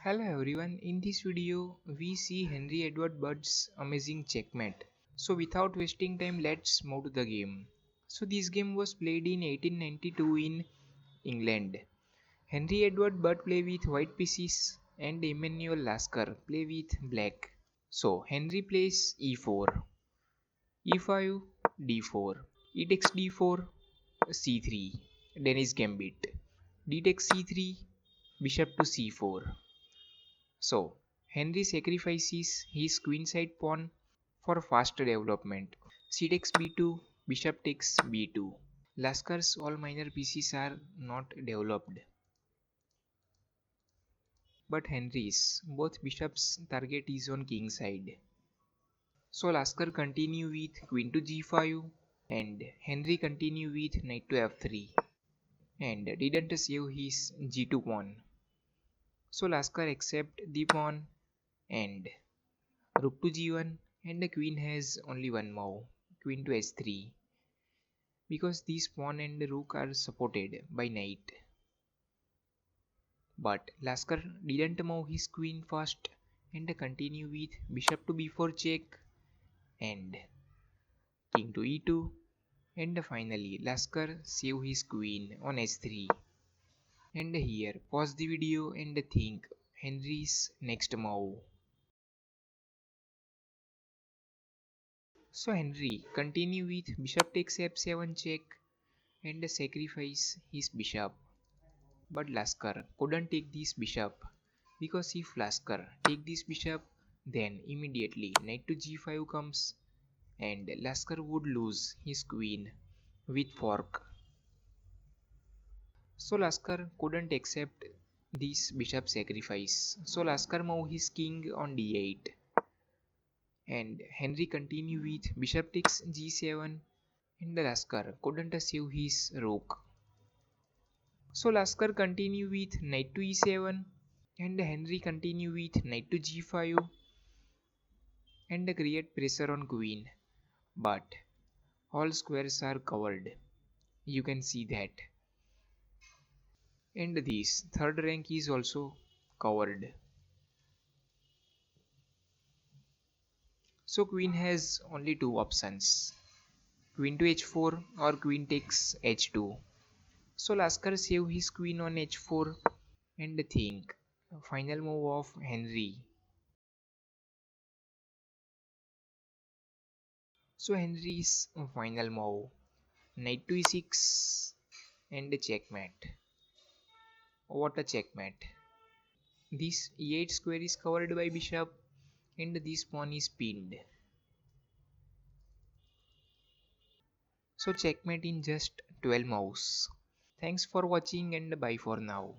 Hello everyone, in this video we see Henry Edward Bird's amazing checkmate. So without wasting time, let's move to the game. So this game was played in 1892 in England. Henry Edward Bird play with white pieces and Emanuel Lasker play with black. So Henry plays e4, e5, d4, e takes d4, c3, Danish Gambit, d takes c3, bishop to c4. So, Henry sacrifices his queenside pawn for faster development. C takes b2, bishop takes b2. Laskar's all minor pieces are not developed, but Henry's both bishops' target is on king side. So Lasker continue with queen to g5 and Henry continue with knight to f3 and didn't save his g2 pawn. So Lasker accept the pawn and rook to g1 and the queen has only one move, queen to h3, because these pawn and the rook are supported by knight. But Lasker didn't move his queen first and continue with bishop to b4 check and king to e2, and finally Lasker save his queen on h3. And here pause the video and think Henry's next move. So Henry continue with bishop takes f7 check and sacrifice his bishop. But Lasker couldn't take this bishop because if Lasker take this bishop, then immediately knight to g5 comes and Lasker would lose his queen with fork. So Lasker couldn't accept this bishop sacrifice. So Lasker moved his king on d8 and Henry continued with bishop takes g7 and Lasker couldn't save his rook. So Lasker continue with knight to e7 and Henry continue with knight to g5 and create pressure on queen. But all squares are covered. You can see that. And this third rank is also covered. So queen has only two options. Queen to h4 or queen takes h2. So Lasker save his queen on h4 and think final move of Henry. So Henry's final move, knight to e6 and checkmate. What a checkmate. This e8 square is covered by bishop and this pawn is pinned. So checkmate in just 12 moves. Thanks for watching and bye for now.